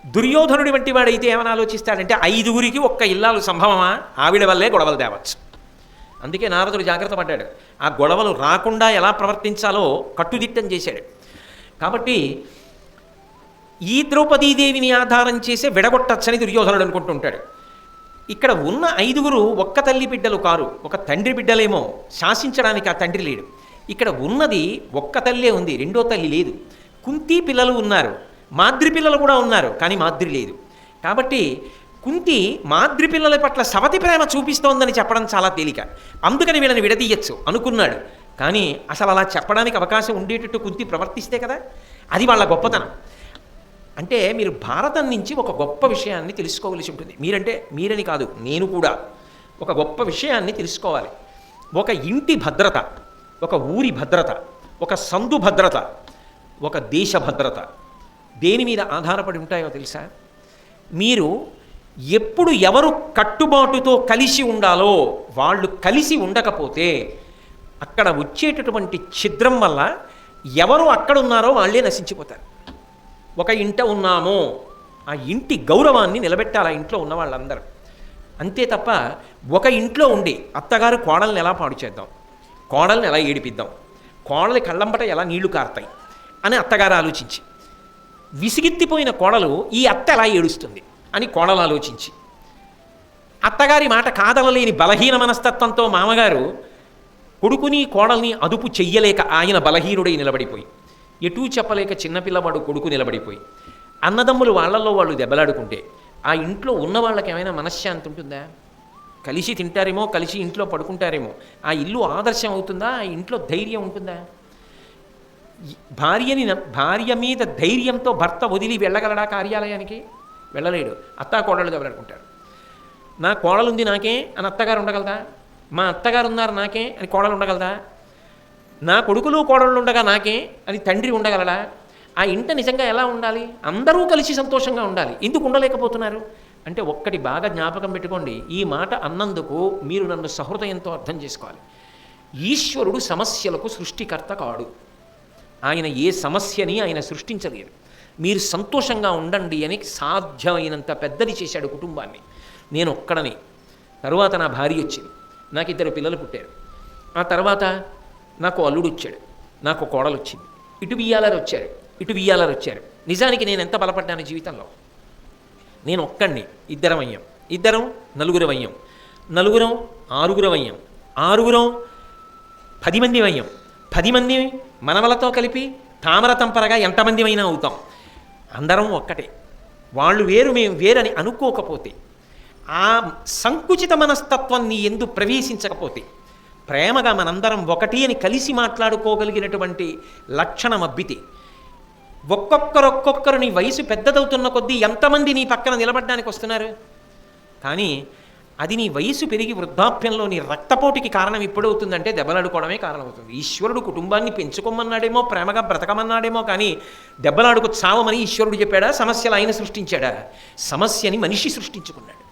దుర్యోధనుడి వంటి వాడైతే ఏమని ఆలోచిస్తాడంటే 5గురికి ఒక్క ఇల్లాలు సంభవమా, ఆవిడ వల్లే గొడవలు తేవచ్చు. అందుకే నారదుడు జాగ్రత్త పడ్డాడు, ఆ గొడవలు రాకుండా ఎలా ప్రవర్తించాలో కట్టుదిట్టం చేశాడు. కాబట్టి ఈ ద్రౌపదీదేవిని ఆధారం చేసే విడగొట్టచ్చని దుర్యోధనుడు అనుకుంటుంటాడు. ఇక్కడ ఉన్న 5గురు ఒక్క తల్లి బిడ్డలు కారు, ఒక తండ్రి బిడ్డలేమో, శాసించడానికి ఆ తండ్రి లేడు. ఇక్కడ ఉన్నది ఒక్క తల్లే ఉంది, రెండో తల్లి లేదు. కుంతి పిల్లలు ఉన్నారు, మాద్రి పిల్లలు కూడా ఉన్నారు, కానీ మాద్రి లేదు. కాబట్టి కుంతి మాద్రి పిల్లల పట్ల సవతి ప్రేమ చూపిస్తోందని చెప్పడం చాలా తేలిక, అందుకని వీళ్ళని విడదీయచ్చు అనుకున్నాడు. కానీ అసలు అలా చెప్పడానికి అవకాశం ఉండేటట్టు కుంతి ప్రవర్తిస్తే కదా, అది వాళ్ళ గొప్పతనం. అంటే మీరు భారతం నుంచి ఒక గొప్ప విషయాన్ని తెలుసుకోవలసి ఉంటుంది. మీరని కాదు, నేను కూడా ఒక గొప్ప విషయాన్ని తెలుసుకోవాలి. ఒక ఇంటి భద్రత, ఒక ఊరి భద్రత, ఒక సందు భద్రత, ఒక దేశ భద్రత దేని మీద ఆధారపడి ఉంటాయో తెలుసా? మీరు ఎప్పుడు ఎవరు కట్టుబాటుతో కలిసి ఉండాలో వాళ్ళు కలిసి ఉండకపోతే అక్కడ వచ్చేటటువంటి ఛిద్రం వల్ల ఎవరు అక్కడున్నారో వాళ్ళే నశించిపోతారు. ఒక ఇంట ఉన్నామో ఆ ఇంటి గౌరవాన్ని నిలబెట్టాలి ఆ ఇంట్లో ఉన్న వాళ్ళందరూ. అంతే తప్ప ఒక ఇంట్లో ఉండి అత్తగారు కోడల్ని ఎలా పాడు చేద్దాం, కోడల్ని ఎలా ఏడిపిద్దాం, కోడలి కళ్ళంబట ఎలా నీళ్లు కారుతాయి అని అత్తగారు ఆలోచించి, విసిగెత్తిపోయిన కోడలు ఈ అత్త ఎలా ఏడుస్తుంది అని కోడలు ఆలోచించి, అత్తగారి మాట కాదనలేని బలహీన మనస్తత్వంతో మామగారు కొడుకుని కోడల్ని అదుపు చెయ్యలేక ఆయన బలహీనుడై నిలబడిపోయి, ఎటూ చెప్పలేక చిన్నపిల్లవాడు కొడుకు నిలబడిపోయి, అన్నదమ్ములు వాళ్ళల్లో వాళ్ళు దెబ్బలాడుకుంటే ఆ ఇంట్లో ఉన్న వాళ్ళకి ఏమైనా మనశ్శాంతి ఉంటుందా? కలిసి తింటారేమో, కలిసి ఇంట్లో పడుకుంటారేమో, ఆ ఇల్లు ఆదర్శం అవుతుందా? ఆ ఇంట్లో ధైర్యం ఉంటుందా? భార్య మీద ధైర్యంతో భర్త వదిలి వెళ్ళగలడా కార్యాలయానికి? వెళ్ళలేడు. అత్తా కోడళ్ళు దెబ్బలాడుకుంటారు. నా కోడలుంది నాకే అని అత్తగారు ఉండగలదా? మా అత్తగారు ఉన్నారు నాకే అని కోడలు ఉండగలదా? నా కొడుకులు కోడళ్ళు ఉండగా నాకే అని తండ్రి ఉండగలడా? ఆ ఇంట నిజంగా ఎలా ఉండాలి? అందరూ కలిసి సంతోషంగా ఉండాలి. ఎందుకు ఉండలేకపోతున్నారు అంటే ఒక్కటి బాగా జ్ఞాపకం పెట్టుకోండి. ఈ మాట అన్నందుకు మీరు నన్ను సహృదయంతో అర్థం చేసుకోవాలి. ఈశ్వరుడు సమస్యలకు సృష్టికర్త కాడు. ఆయన ఏ సమస్యని ఆయన సృష్టించలేరు. మీరు సంతోషంగా ఉండండి అని సాధ్యమైనంత పెద్దది చేశాడు కుటుంబాన్ని. నేను ఒక్కడని. తరువాత నా భార్య వచ్చింది, నాకు 2 పిల్లలు పుట్టారు. ఆ తర్వాత నాకు అల్లుడు వచ్చాడు, నాకు కోడలు వచ్చింది, ఇటు బియ్యాలరు వచ్చారు. నిజానికి నేను ఎంత బలపడ్డాను జీవితంలో? నేను ఒక్కడిని, ఇద్దరం అయ్యాం, ఇద్దరం నలుగురం అయ్యాం, నలుగురం ఆరుగురం అయ్యాం, ఆరుగురం 10 మంది అయ్యాం, 10 మంది మనవలతో కలిపి తామరతంపరగా ఎంతమంది అయినా అవుతాం. అందరం ఒక్కటే. వాళ్ళు వేరు మేము వేరని అనుకోకపోతే, ఆ సంకుచిత మనస్తత్వం నీ ఎందు ప్రవేశించకపోతే, ప్రేమగా మనందరం ఒకటి అని కలిసి మాట్లాడుకోగలిగినటువంటి లక్షణం అబ్బితే, ఒక్కొక్కరు నీ వయసు పెద్దదవుతున్న కొద్దీ ఎంతమంది నీ పక్కన నిలబడడానికి వస్తున్నారు. కానీ అది నీ వయసు పెరిగి వృద్ధాప్యంలో నీ రక్తపోటుకి కారణం ఎప్పుడవుతుందంటే దెబ్బలాడుకోవడమే కారణమవుతుంది. ఈశ్వరుడు కుటుంబాన్ని పెంచుకోమన్నాడేమో, ప్రేమగా బ్రతకమన్నాడేమో, కానీ దెబ్బలాడుకు చావమని ఈశ్వరుడు చెప్పాడా? సమస్యలు ఆయన సృష్టించాడా? సమస్యని మనిషి సృష్టించుకున్నాడు.